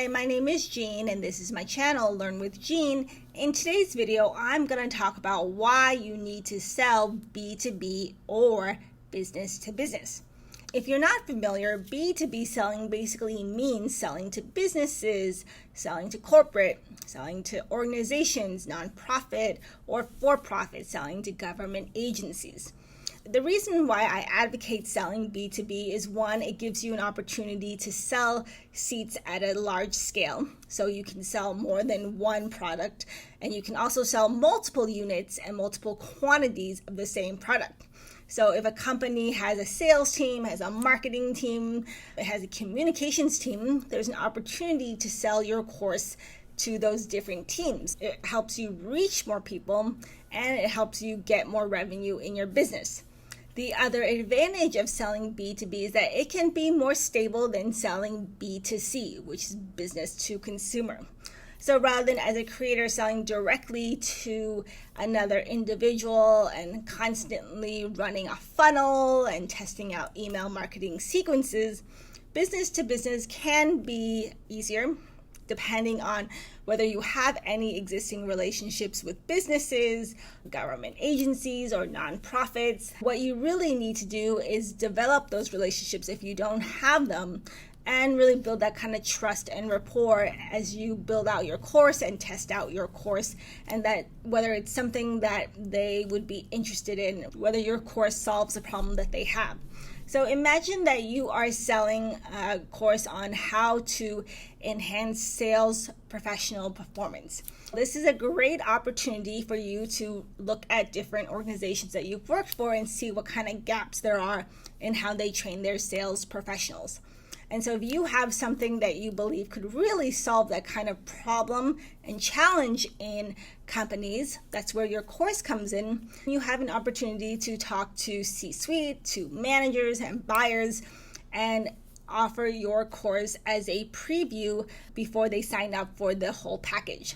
Hi, my name is Jean and this is my channel, Learn with Jean. In today's video, I'm going to talk about why you need to sell B2B or business to business. If you're not familiar, B2B selling basically means selling to businesses, selling to corporate, selling to organizations, nonprofit or for-profit, selling to government agencies. The reason why I advocate selling B2B is one, it gives you an opportunity to sell seats at a large scale. So you can sell more than one product, and you can also sell multiple units and multiple quantities of the same product. So if a company has a sales team, has a marketing team, it has a communications team, there's an opportunity to sell your course to those different teams. It helps you reach more people and it helps you get more revenue in your business. The other advantage of selling B2B is that it can be more stable than selling B2C, which is business to consumer. So rather than as a creator selling directly to another individual and constantly running a funnel and testing out email marketing sequences, business to business can be easier depending on whether you have any existing relationships with businesses, government agencies, or nonprofits. What you really need to do is develop those relationships if you don't have them, and really build that kind of trust and rapport as you build out your course and test out your course, and that whether it's something that they would be interested in, whether your course solves a problem that they have. So imagine that you are selling a course on how to enhance sales professional performance. This is a great opportunity for you to look at different organizations that you've worked for and see what kind of gaps there are in how they train their sales professionals. And so if you have something that you believe could really solve that kind of problem and challenge in companies, that's where your course comes in. You have an opportunity to talk to C-suite, to managers and buyers, and offer your course as a preview before they sign up for the whole package.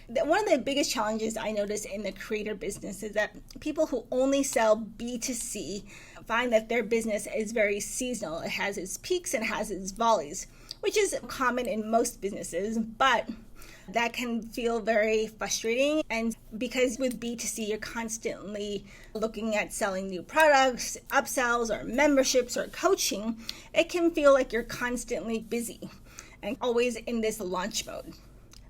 One of the biggest challenges I notice in the creator business is that people who only sell B2C find that their business is very seasonal. It has its peaks and has its valleys, which is common in most businesses, but that can feel very frustrating. And because with B2C, you're constantly looking at selling new products, upsells, or memberships, or coaching, it can feel like you're constantly busy and always in this launch mode.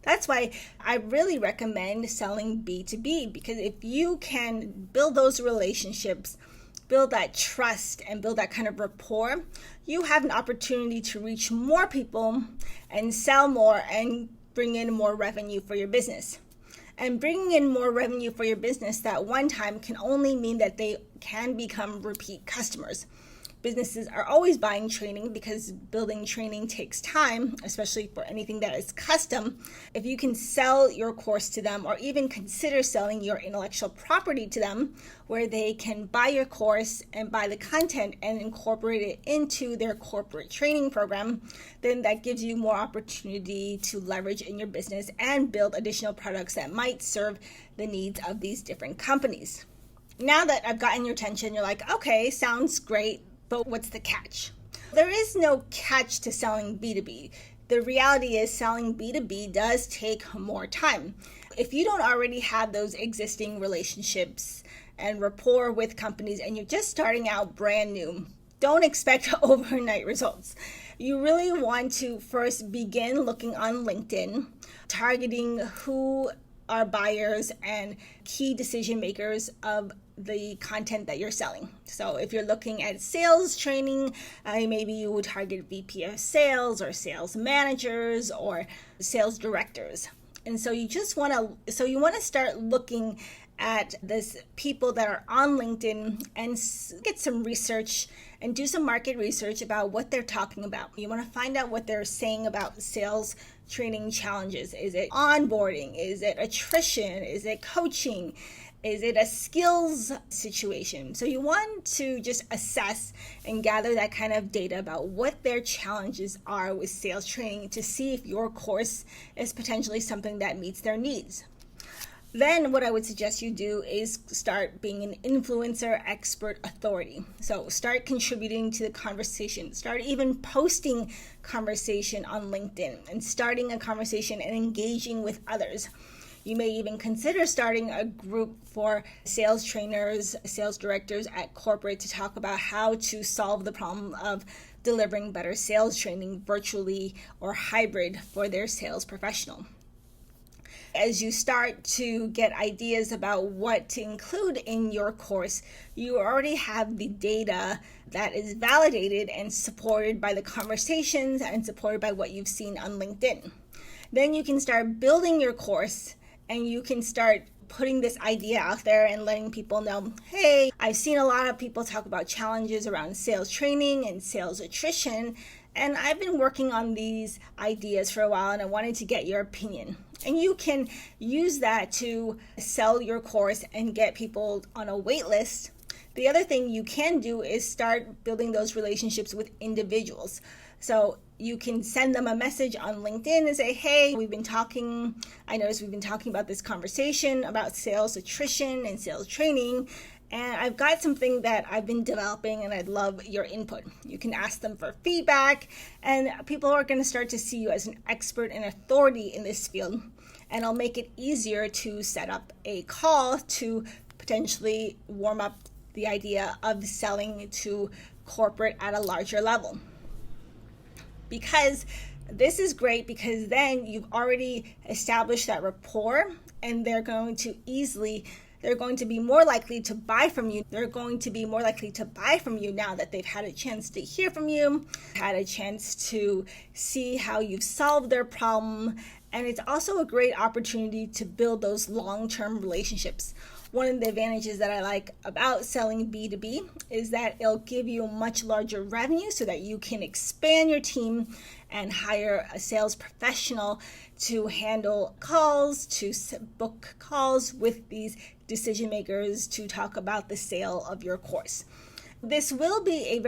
That's why I really recommend selling B2B, because if you can build those relationships, build that trust, and build that kind of rapport, you have an opportunity to reach more people and sell more and bring in more revenue for your business. And bringing in more revenue for your business that one time can only mean that they can become repeat customers. Businesses are always buying training because building training takes time, especially for anything that is custom. If you can sell your course to them, or even consider selling your intellectual property to them, where they can buy your course and buy the content and incorporate it into their corporate training program, then that gives you more opportunity to leverage in your business and build additional products that might serve the needs of these different companies. Now that I've gotten your attention, you're like, okay, sounds great. But what's the catch? There is no catch to selling B2B. The reality is selling B2B does take more time. If you don't already have those existing relationships and rapport with companies and you're just starting out brand new, don't expect overnight results. You really want to first begin looking on LinkedIn, targeting who are buyers and key decision makers of the content that you're selling. So if you're looking at sales training, maybe you would target VP of sales or sales managers or sales directors. And so you want to start looking at this people that are on LinkedIn and get some research and do some market research about what they're talking about. You want to find out what they're saying about sales training challenges. Is it onboarding? Is it attrition? Is it coaching? Is it a skills situation? So you want to just assess and gather that kind of data about what their challenges are with sales training to see if your course is potentially something that meets their needs. Then what I would suggest you do is start being an influencer, expert, authority. So start contributing to the conversation. Start even posting conversation on LinkedIn and starting a conversation and engaging with others. You may even consider starting a group for sales trainers, sales directors at corporate to talk about how to solve the problem of delivering better sales training virtually or hybrid for their sales professional. As you start to get ideas about what to include in your course, you already have the data that is validated and supported by the conversations and supported by what you've seen on LinkedIn. Then you can start building your course and you can start putting this idea out there and letting people know, hey, I've seen a lot of people talk about challenges around sales training and sales attrition, and I've been working on these ideas for a while and I wanted to get your opinion. And you can use that to sell your course and get people on a wait list. The other thing you can do is start building those relationships with individuals. So you can send them a message on LinkedIn and say, hey, I noticed we've been talking about this conversation about sales attrition and sales training, and I've got something that I've been developing and I'd love your input. You can ask them for feedback, and people are going to start to see you as an expert and authority in this field, and it'll make it easier to set up a call to potentially warm up the idea of selling to corporate at a larger level. Because this is great, because then you've already established that rapport, and they're going to be more likely to buy from you. They're going to be more likely to buy from you now that they've had a chance to hear from you, had a chance to see how you've solved their problem. And it's also a great opportunity to build those long-term relationships. One of the advantages that I like about selling B2B is that it'll give you a much larger revenue so that you can expand your team and hire a sales professional to handle calls, to book calls with these decision makers to talk about the sale of your course. This will be a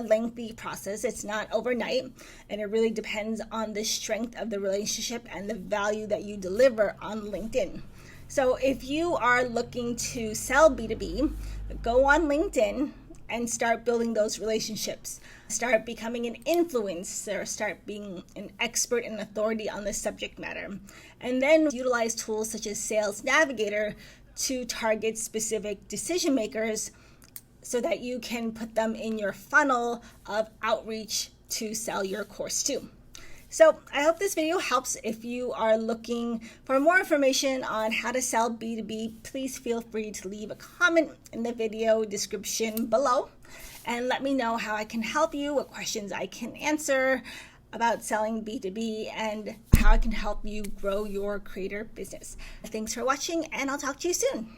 lengthy process. It's not overnight, and it really depends on the strength of the relationship and the value that you deliver on LinkedIn. So if you are looking to sell B2B, go on LinkedIn and start building those relationships. Start becoming an influencer, start being an expert and authority on the subject matter. And then utilize tools such as Sales Navigator to target specific decision makers so that you can put them in your funnel of outreach to sell your course to. So I hope this video helps. If you are looking for more information on how to sell B2B, please feel free to leave a comment in the video description below and let me know how I can help you, what questions I can answer about selling B2B, and how I can help you grow your creator business. Thanks for watching, and I'll talk to you soon.